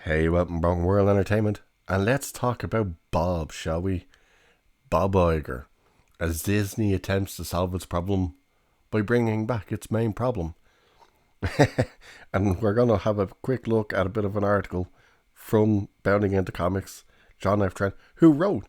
Hey, welcome back to World Entertainment, and let's talk about Bob, shall we? Bob Iger, as Disney attempts to solve its problem by bringing back its main problem. And we're going to have a quick look at a bit of an article from Bounding into Comics, John F. Trent, who wrote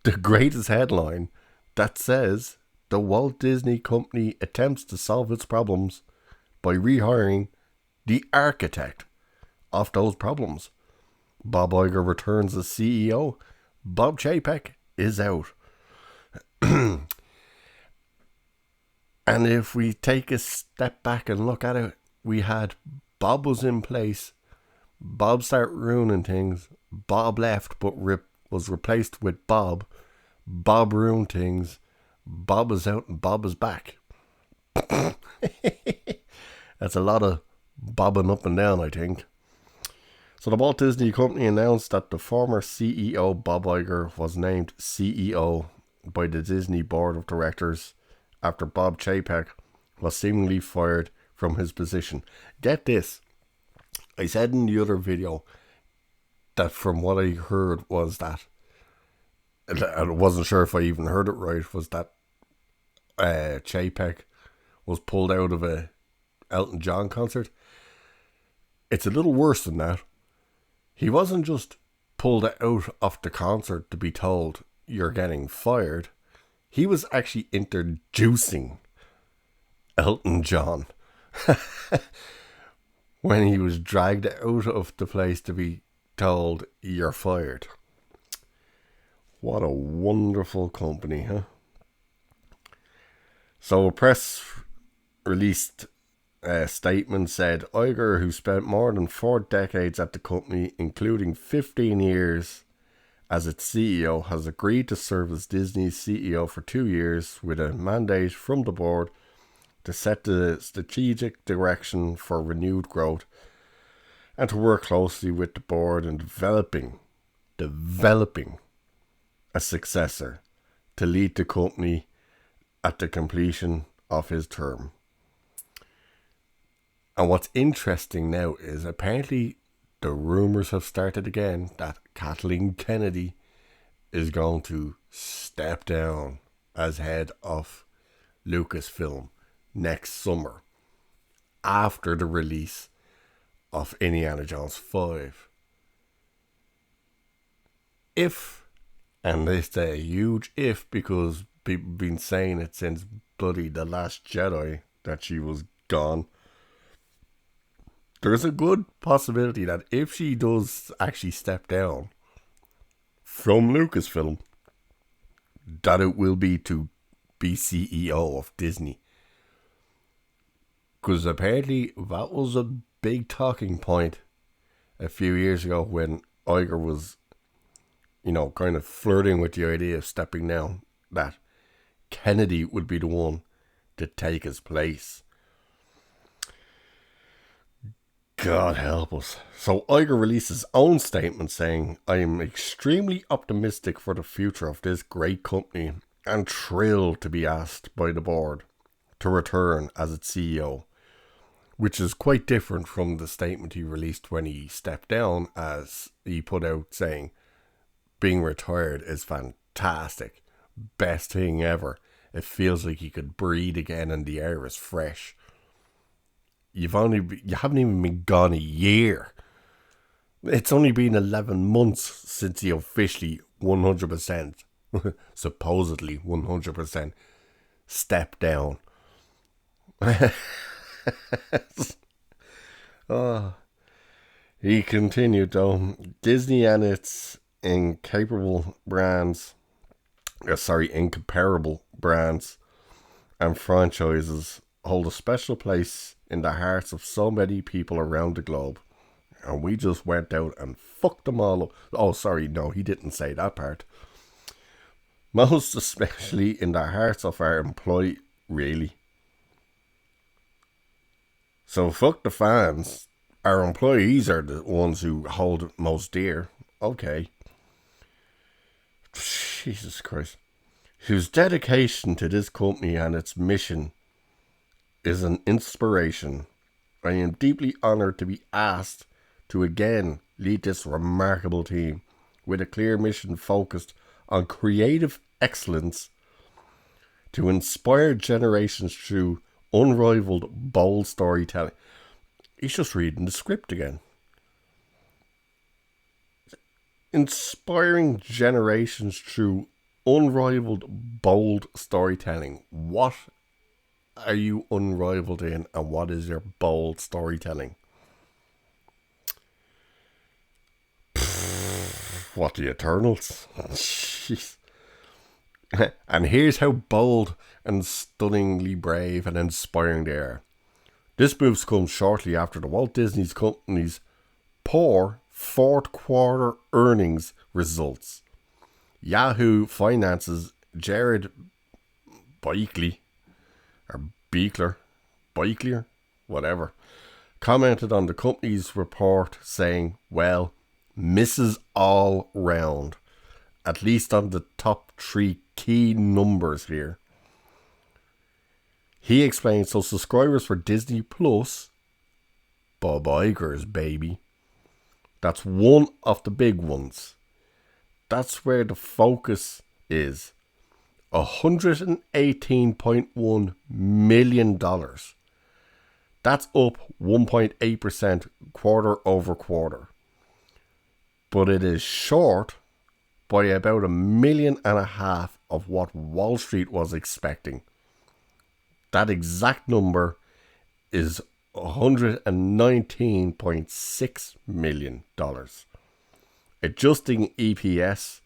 the greatest headline that says the Walt Disney Company attempts to solve its problems by rehiring the architect of those problems. Bob Iger returns as CEO. Bob Chapek is out. And if we take a step back and look at it, we had Bob was in place. Bob started ruining things. Bob left but was replaced with Bob. Bob ruined things. Bob is out and Bob is back. That's a lot of bobbing up and down, I think. So the Walt Disney Company announced that the former CEO Bob Iger was named CEO by the Disney Board of Directors after Bob Chapek was seemingly fired from his position. Get this, I said in the other video that from what I heard was that, and I wasn't sure if I even heard it right, was that Chapek was pulled out of a Elton John concert. It's a little worse than that. He wasn't just pulled out of the concert to be told you're getting fired. He was actually introducing Elton John when he was dragged out of the place to be told you're fired. What a wonderful company, huh? So a press released statement said Iger, who spent more than 4 decades at the company, including 15 years as its CEO, has agreed to serve as Disney's CEO for 2 years with a mandate from the board to set the strategic direction for renewed growth and to work closely with the board in developing a successor to lead the company at the completion of his term. And what's interesting now is apparently the rumours have started again that Kathleen Kennedy is going to step down as head of Lucasfilm next summer after the release of Indiana Jones 5. If, and it's a huge if because people have been saying it since bloody The Last Jedi that she was gone, there's a good possibility that if she does actually step down from Lucasfilm, that it will be to be CEO of Disney. Because apparently that was a big talking point a few years ago when Iger was, kind of flirting with the idea of stepping down, that Kennedy would be the one to take his place. God help us. So Iger released his own statement saying, I am extremely optimistic for the future of this great company and thrilled to be asked by the board to return as its CEO, which is quite different from the statement he released when he stepped down, as he put out saying, being retired is fantastic, best thing ever. It feels like you could breathe again and the air is fresh. You haven't even been gone a year. It's only been 11 months since he officially 100%, supposedly 100%, stepped down. He continued though, Disney and its incomparable brands and franchises hold a special place in the hearts of so many people around the globe. And we just went out and fucked them all up. Oh, sorry, no, he didn't say that part. Most especially in the hearts of our employees, really. So fuck the fans. Our employees are the ones who hold it most dear. Okay. Jesus Christ. Whose dedication to this company and its mission is an inspiration. I am deeply honoured to be asked to again lead this remarkable team with a clear mission focused on creative excellence to inspire generations through unrivaled, bold storytelling. He's just reading the script again. Inspiring generations through unrivaled, bold storytelling. What are you unrivaled in, and what is your bold storytelling? What, the Eternals? Jeez. And here's how bold and stunningly brave and inspiring they are. This move comes shortly after the Walt Disney Company's poor fourth quarter earnings results. Yahoo Finance's Jared Beikler, whatever, commented on the company's report saying, well, misses all round, at least on the top 3 key numbers here. He explained, so subscribers for Disney Plus, Bob Iger's baby, that's one of the big ones. That's where the focus is. $118.1 million. That's up 1.8% quarter over quarter. But it is short by about $1.5 million of what Wall Street was expecting. That exact number is $119.6 million. Adjusting EPS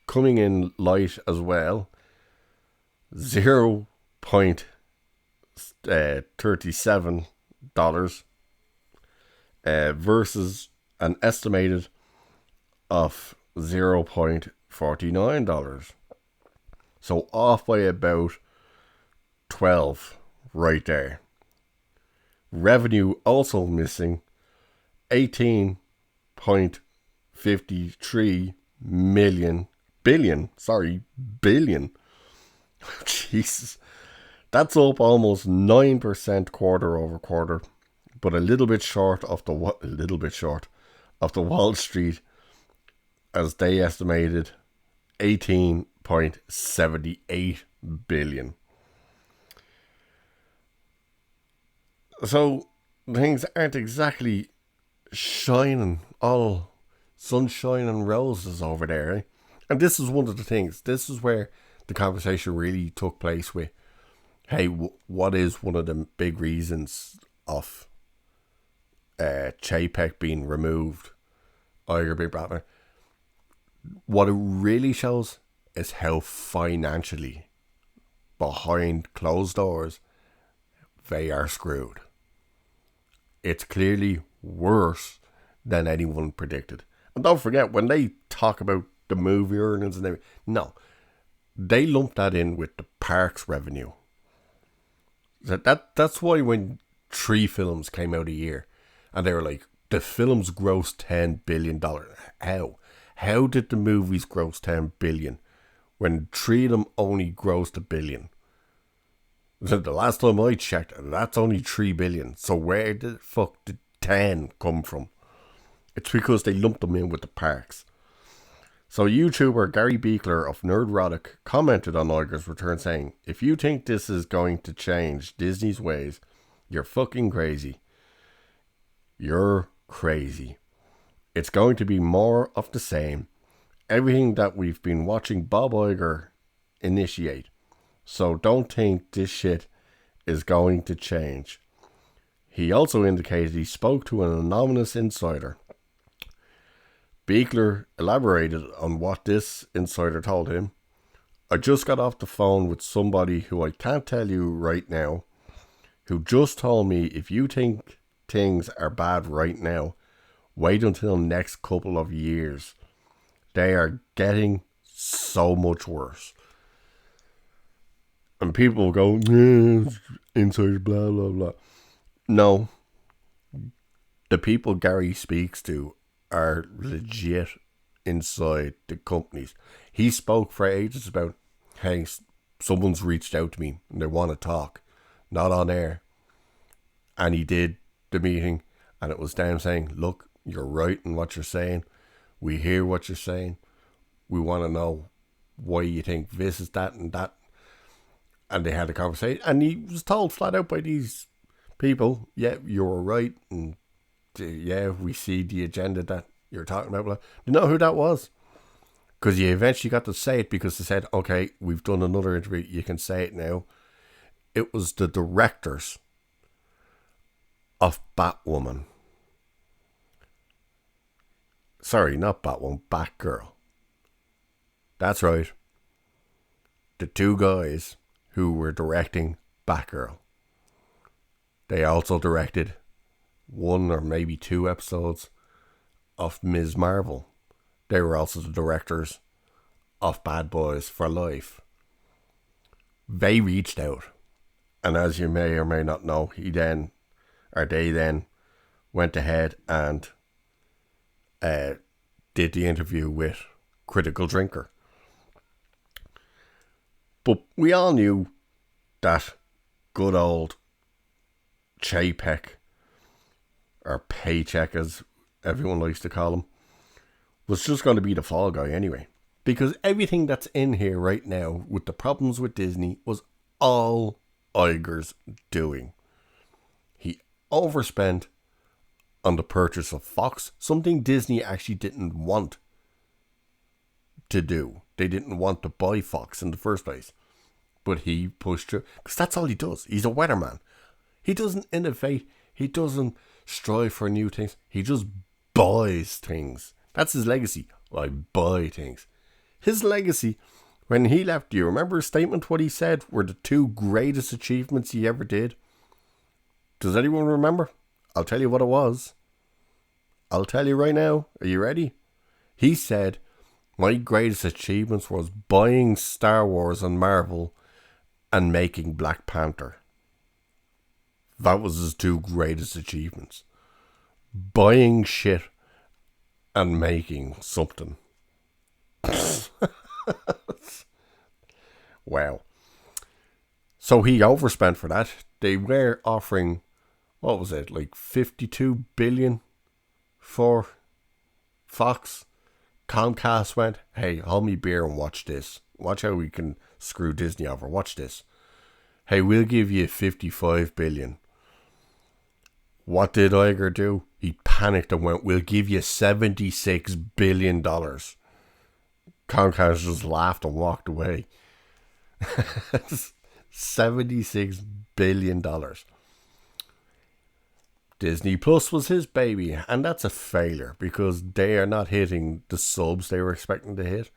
coming in light as well, $0.37 versus an estimated of $0.49. So off by about 12 right there. Revenue also missing $18.53 billion. Jesus. That's up almost 9% quarter over quarter, but a little bit short of the Wall Street, as they estimated 18.78 billion. So things aren't exactly shining all sunshine and roses over there, eh? And this is one of the things. This is where the conversation really took place with, hey, what is one of the big reasons of Chapek being removed? Iger being brought in. What it really shows is how financially, behind closed doors, they are screwed. It's clearly worse than anyone predicted. And don't forget, when they talk about the movie earnings and everything, no, they lump that in with the parks revenue. That's why when 3 films came out a year, and they were like, the films grossed $10 billion. How did the movies gross $10 billion when 3 of them only grossed $1 billion? The last time I checked, that's only $3 billion. So where the fuck did 10 come from? It's because they lumped them in with the parks. So YouTuber Gary Beekler of Nerdrotic commented on Iger's return saying, if you think this is going to change Disney's ways, you're fucking crazy. You're crazy. It's going to be more of the same. Everything that we've been watching Bob Iger initiate. So don't think this shit is going to change. He also indicated he spoke to an anonymous insider. Beekler elaborated on what this insider told him. I just got off the phone with somebody who I can't tell you right now, who just told me if you think things are bad right now, wait until next couple of years. They are getting so much worse. And people go, insider, blah, blah, blah. No. The people Gary speaks to are legit inside the companies. He spoke for ages about, hey, someone's reached out to me and they want to talk. Not on air. And he did the meeting, and it was them saying, look, You're right in what you're saying. We hear what you're saying. We want to know why you think this is that and that. And they had a conversation. And he was told flat out by these people, yeah, you were right. And yeah, we see the agenda that you're talking about. Do you know who that was? Because you eventually got to say it because they said, okay, we've done another interview. You can say it now. It was the directors of Batwoman. Sorry, not Batwoman, Batgirl. That's right. The two guys who were directing Batgirl. They also directed one or maybe two episodes of Ms. Marvel. They were also the directors of Bad Boys for Life. They reached out. And as you may or may not know, they then went ahead and did the interview with Critical Drinker. But we all knew that good old Chapek, or Paycheck as everyone likes to call him, was just going to be the fall guy anyway. Because everything that's in here right now with the problems with Disney was all Iger's doing. He overspent on the purchase of Fox, something Disney actually didn't want to do. They didn't want to buy Fox in the first place. But he pushed through, because that's all he does. He's a weatherman. He doesn't innovate. He doesn't strive for new things. He just buys things. That's his legacy. I buy things. His legacy, when he left, do you remember his statement? What he said were the two greatest achievements he ever did? Does anyone remember? I'll tell you what it was. I'll tell you right now. Are you ready? He said, my greatest achievements was buying Star Wars and Marvel and making Black Panther. That was his two greatest achievements. Buying shit and making something. Wow. So he overspent for that. They were offering, what was it, like 52 billion for Fox. Comcast went, hey, hold me beer and watch this. Watch how we can screw Disney over. Watch this. Hey, we'll give you 55 billion. What did Iger do? He panicked and went, we'll give you $76 billion. Comcast just laughed and walked away. $76 billion. Disney Plus was his baby, and that's a failure because they are not hitting the subs they were expecting to hit.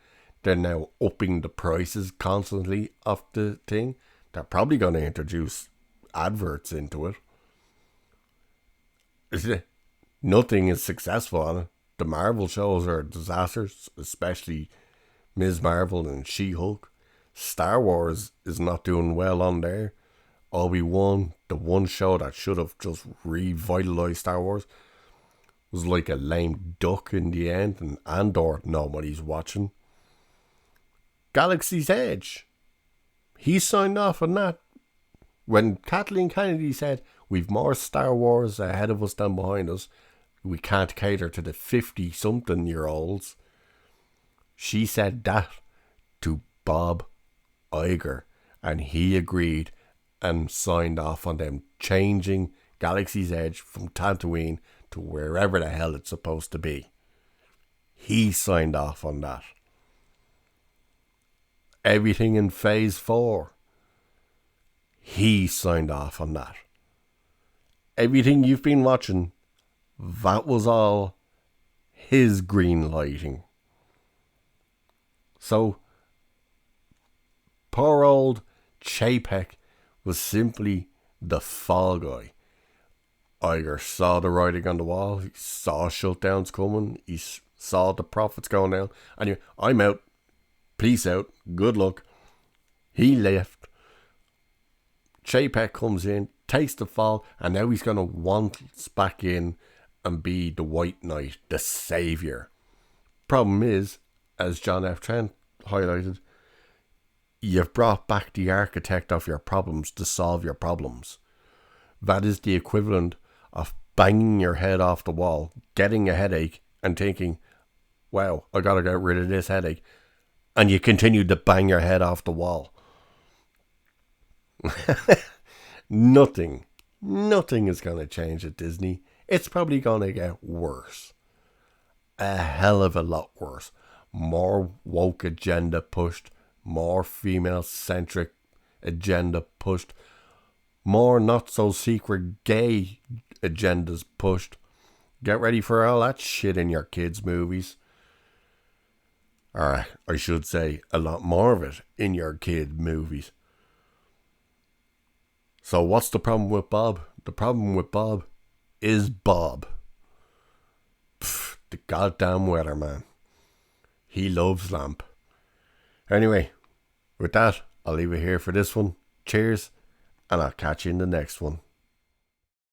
They're now upping the prices constantly of the thing. They're probably going to introduce adverts into it. Nothing is successful on it. The Marvel shows are disasters, especially Ms. Marvel and She-Hulk. Star Wars is not doing well on there. Obi-Wan, the one show that should have just revitalized Star Wars, was like a lame duck in the end, and Andor, nobody's watching. Galaxy's Edge, he signed off on that. When Kathleen Kennedy said, we've more Star Wars ahead of us than behind us, we can't cater to the 50-something-year-olds, she said that to Bob Iger, and he agreed and signed off on them changing Galaxy's Edge from Tatooine to wherever the hell it's supposed to be. He signed off on that. Everything in Phase 4, he signed off on that. Everything you've been watching, that was all his green lighting. So, poor old Chapek was simply the fall guy. Iger saw the writing on the wall. He saw shutdowns coming. He saw the profits going down. And he went, I'm out. Peace out. Good luck. He left. Chapek comes in, takes the fall, and now he's going to waltz back in and be the White Knight, the saviour. Problem is, as John F. Trent highlighted, you've brought back the architect of your problems to solve your problems. That is the equivalent of banging your head off the wall, getting a headache, and thinking, wow, I gotta get rid of this headache. And you continue to bang your head off the wall. Nothing is gonna change at Disney. It's probably gonna get worse. A hell of a lot worse. More woke agenda pushed, more female centric agenda pushed, more not so secret gay agendas pushed. Get ready for all that shit in your kids' movies. Or I should say, a lot more of it in your kid movies. So what's the problem with Bob? The problem with Bob is Bob. Pfft, the goddamn weatherman. He loves lamp. Anyway, with that, I'll leave it here for this one. Cheers, and I'll catch you in the next one.